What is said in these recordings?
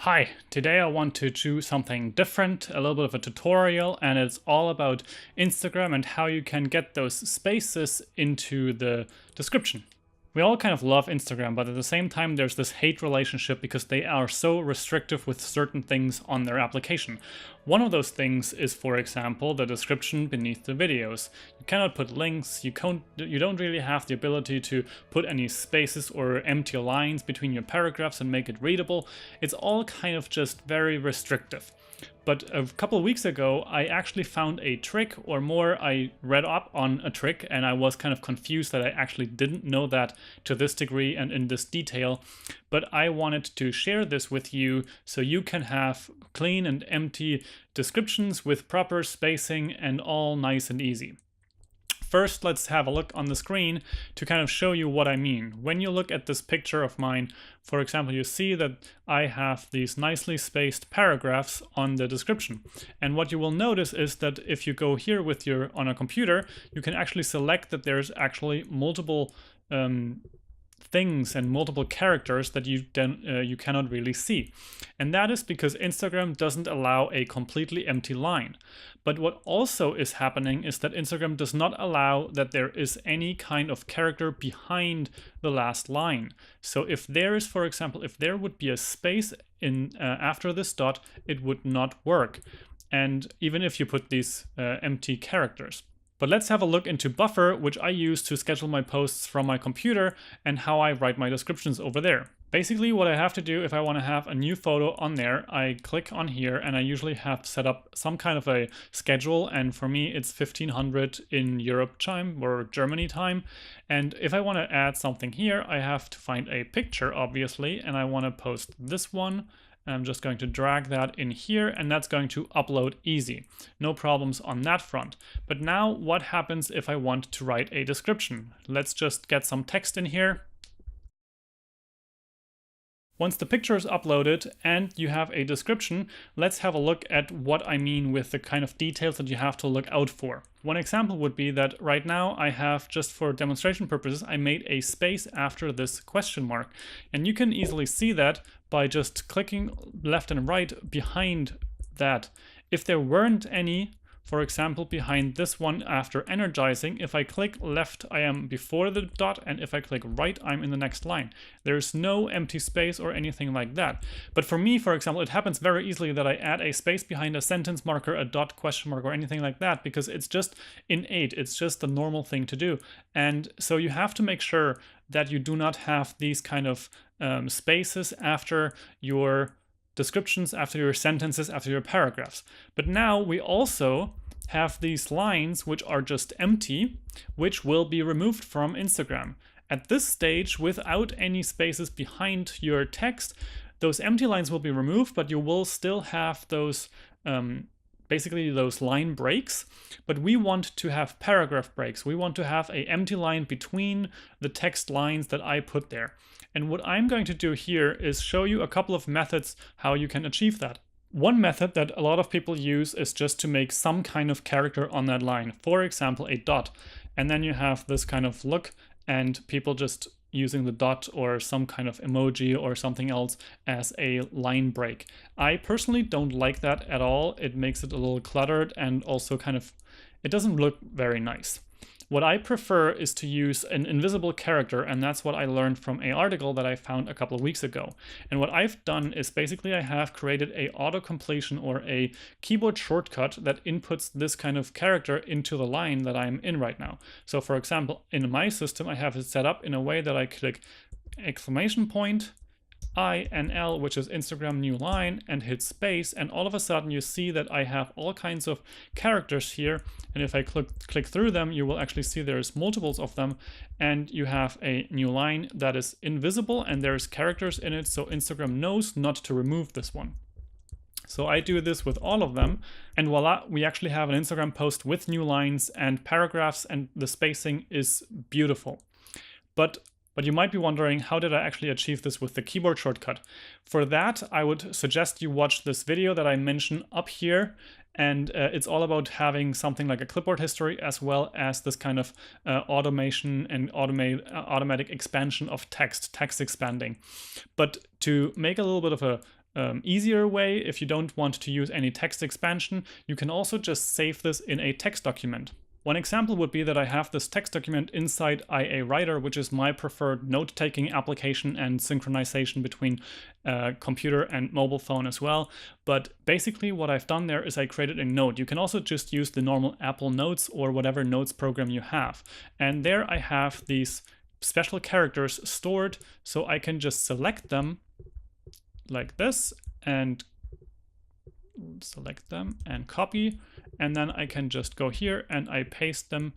Hi, today I want to do something different, a little bit of a tutorial, and it's all about Instagram and how you can get those spaces into the description. We all kind of love Instagram, but at the same time there's this hate relationship because they are so restrictive with certain things on their application. One of those things is, for example, the description beneath the videos. You cannot put links, you don't really have the ability to put any spaces or empty lines between your paragraphs and make it readable. It's all kind of just very restrictive. But a couple of weeks ago, I actually found a trick, or more, I read up on a trick and I was kind of confused that I actually didn't know that to this degree and in this detail. But I wanted to share this with you so you can have clean and empty descriptions with proper spacing and all nice and easy. First, let's have a look on the screen to kind of show you what I mean. When you look at this picture of mine, for example, you see that I have these nicely spaced paragraphs on the description. And what you will notice is that if you go here with on a computer, you can actually select that there's actually multiple things and multiple characters that you cannot really see. And that is because Instagram doesn't allow a completely empty line. But what also is happening is that Instagram does not allow that there is any kind of character behind the last line. So if there is, for example, if there would be a space in after this dot, it would not work. And even if you put these empty characters. But let's have a look into Buffer, which I use to schedule my posts from my computer and how I write my descriptions over there. Basically, what I have to do if I want to have a new photo on there, I click on here and I usually have set up some kind of a schedule. And for me, it's 1500 in Europe time or Germany time. And if I want to add something here, I have to find a picture, obviously, and I want to post this one. I'm just going to drag that in here and that's going to upload easy. No problems on that front. But now what happens if I want to write a description? Let's just get some text in here. Once the picture is uploaded and you have a description, let's have a look at what I mean with the kind of details that you have to look out for. One example would be that right now I have, just for demonstration purposes, I made a space after this question mark. And you can easily see that by just clicking left and right behind that. If there weren't any, for example, behind this one after energizing, if I click left, I am before the dot, and if I click right, I'm in the next line. There's no empty space or anything like that. But for me, for example, it happens very easily that I add a space behind a sentence marker, a dot, question mark, or anything like that, because it's just innate. It's just the normal thing to do. And so you have to make sure that you do not have these kind of spaces after your descriptions, after your sentences, after your paragraphs. But now we also have these lines which are just empty, which will be removed from Instagram. At this stage, without any spaces behind your text, those empty lines will be removed, but you will still have those basically those line breaks, but we want to have paragraph breaks. We want to have an empty line between the text lines that I put there. And what I'm going to do here is show you a couple of methods how you can achieve that. One method that a lot of people use is just to make some kind of character on that line. For example, a dot. And then you have this kind of look and people just using the dot or some kind of emoji or something else as a line break. I personally don't like that at all. It makes it a little cluttered and also kind of, it doesn't look very nice. What I prefer is to use an invisible character, and that's what I learned from an article that I found a couple of weeks ago. And what I've done is basically I have created a auto-completion or a keyboard shortcut that inputs this kind of character into the line that I'm in right now. So for example, in my system, I have it set up in a way that I click exclamation point, INL, which is Instagram new line, and hit space, and all of a sudden you see that I have all kinds of characters here, and if I click through them, you will actually see there's multiples of them, and you have a new line that is invisible and there's characters in it, so Instagram knows not to remove this one. So I do this with all of them, and voila, we actually have an Instagram post with new lines and paragraphs, and the spacing is beautiful. But you might be wondering, how did I actually achieve this with the keyboard shortcut? For that, I would suggest you watch this video that I mentioned up here. And it's all about having something like a clipboard history as well as this kind of automation and automatic expansion of text expanding. But to make a little bit of a easier way, if you don't want to use any text expansion, you can also just save this in a text document. One example would be that I have this text document inside IA Writer, which is my preferred note-taking application and synchronization between computer and mobile phone as well. But basically what I've done there is I created a note. You can also just use the normal Apple Notes or whatever notes program you have. And there I have these special characters stored, so I can just select them like this and select them and copy, and then I can just go here and I paste them,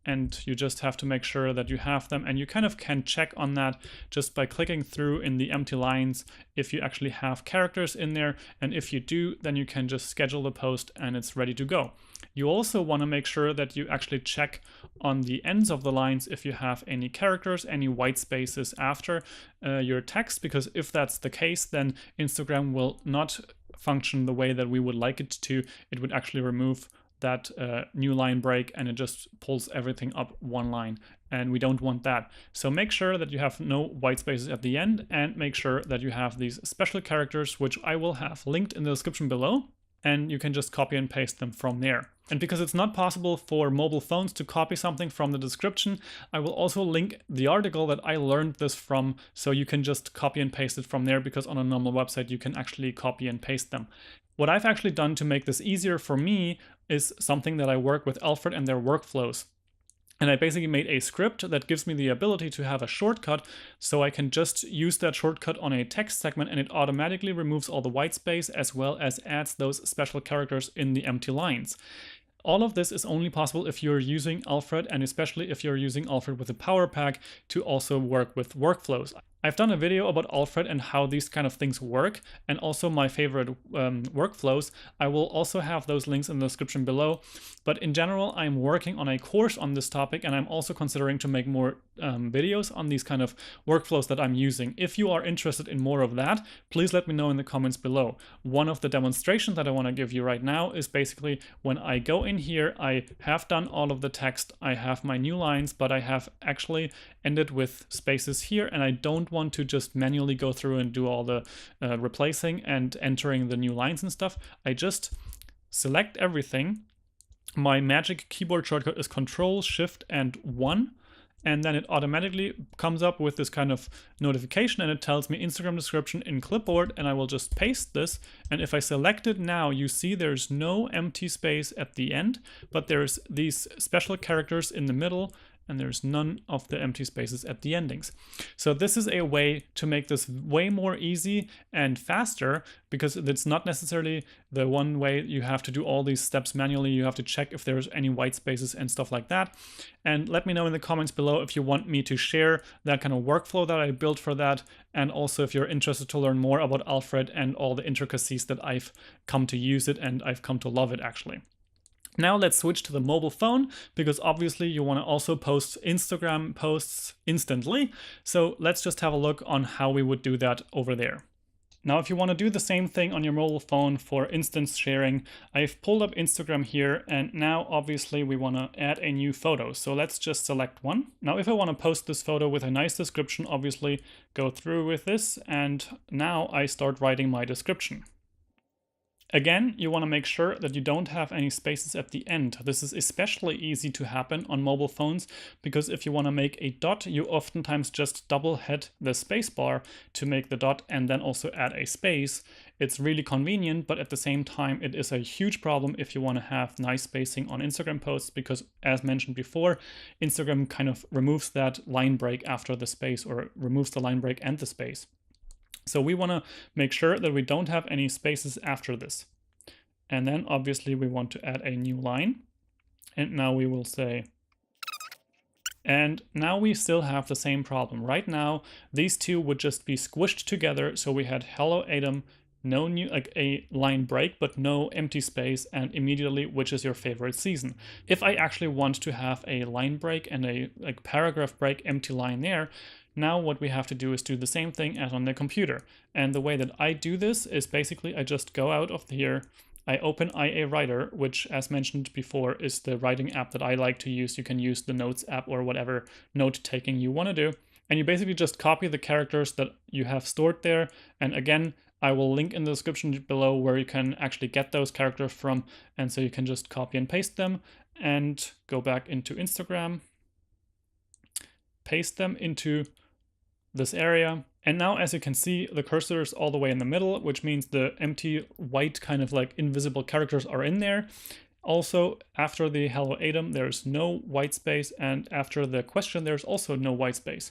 and you just have to make sure that you have them, and you kind of can check on that just by clicking through in the empty lines if you actually have characters in there, and if you do, then you can just schedule the post and it's ready to go. You also want to make sure that you actually check on the ends of the lines if you have any characters, any white spaces after your text, because if that's the case, then Instagram will not function the way that we would like it to. It would actually remove that new line break, and it just pulls everything up one line, and we don't want that. So make sure that you have no white spaces at the end, and make sure that you have these special characters, which I will have linked in the description below, and you can just copy and paste them from there. And because it's not possible for mobile phones to copy something from the description, I will also link the article that I learned this from, so you can just copy and paste it from there, because on a normal website you can actually copy and paste them. What I've actually done to make this easier for me is something that I work with Alfred and their workflows. And I basically made a script that gives me the ability to have a shortcut, so I can just use that shortcut on a text segment, and it automatically removes all the white space as well as adds those special characters in the empty lines. All of this is only possible if you're using Alfred, and especially if you're using Alfred with a Power Pack to also work with workflows. I've done a video about Alfred and how these kind of things work, and also my favorite workflows. I will also have those links in the description below. But in general, I'm working on a course on this topic, and I'm also considering to make more videos on these kind of workflows that I'm using. If you are interested in more of that, please let me know in the comments below. One of the demonstrations that I want to give you right now is basically when I go in here, I have done all of the text, I have my new lines, but I have actually ended with spaces here, and I don't want to just manually go through and do all the replacing and entering the new lines and stuff. I just select everything. My magic keyboard shortcut is Control, Shift, and 1. And then it automatically comes up with this kind of notification, and it tells me Instagram description in clipboard, and I will just paste this. And if I select it now, you see there's no empty space at the end, but there's these special characters in the middle, and there's none of the empty spaces at the endings. So this is a way to make this way more easy and faster, because it's not necessarily the one way you have to do all these steps manually. You have to check if there's any white spaces and stuff like that. And let me know in the comments below if you want me to share that kind of workflow that I built for that, and also if you're interested to learn more about Alfred and all the intricacies that I've come to use it and I've come to love it actually. Now let's switch to the mobile phone, because obviously you want to also post Instagram posts instantly. So let's just have a look on how we would do that over there. Now, if you want to do the same thing on your mobile phone for instance sharing, I've pulled up Instagram here, and now obviously we want to add a new photo. So let's just select one. Now, if I want to post this photo with a nice description, obviously go through with this, and now I start writing my description. Again, you want to make sure that you don't have any spaces at the end. This is especially easy to happen on mobile phones, because if you want to make a dot, you oftentimes just double hit the space bar to make the dot and then also add a space. It's really convenient, but at the same time, it is a huge problem if you want to have nice spacing on Instagram posts, because as mentioned before, Instagram kind of removes that line break after the space, or removes the line break and the space. So we want to make sure that we don't have any spaces after this. And then obviously we want to add a new line. And now we will say, and now we still have the same problem. Right now, these two would just be squished together. So we had hello Adam, no new, like a line break, but no empty space, and immediately, which is your favorite season. If I actually want to have a line break and a paragraph break, empty line there, now what we have to do is do the same thing as on the computer. And the way that I do this is basically I just go out of here, I open IA Writer, which as mentioned before is the writing app that I like to use. You can use the Notes app or whatever note taking you want to do. And you basically just copy the characters that you have stored there. And again, I will link in the description below where you can actually get those characters from, and so you can just copy and paste them and go back into Instagram, paste them into this area. And now, as you can see, the cursor is all the way in the middle, which means the empty white kind of like invisible characters are in there. Also, after the hello Adam, there's no white space, and after the question, there's also no white space.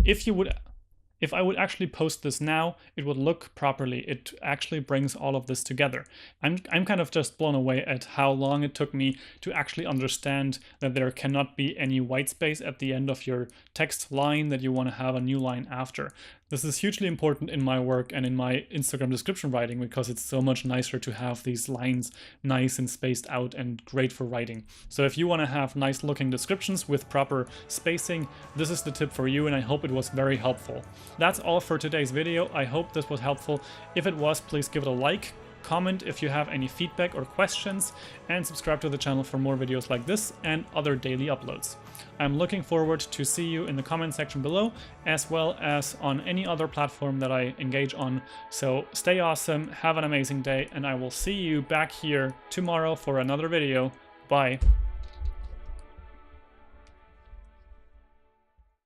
If I would actually post this now, it would look properly. It actually brings all of this together. I'm kind of just blown away at how long it took me to actually understand that there cannot be any white space at the end of your text line that you want to have a new line after. This is hugely important in my work and in my Instagram description writing because it's so much nicer to have these lines nice and spaced out and great for writing. So if you want to have nice looking descriptions with proper spacing, this is the tip for you, and I hope it was very helpful. That's all for today's video. I hope this was helpful. If it was, please give it a like, comment if you have any feedback or questions, and subscribe to the channel for more videos like this and other daily uploads. I'm looking forward to see you in the comment section below, as well as on any other platform that I engage on. So stay awesome, have an amazing day, and I will see you back here tomorrow for another video. Bye.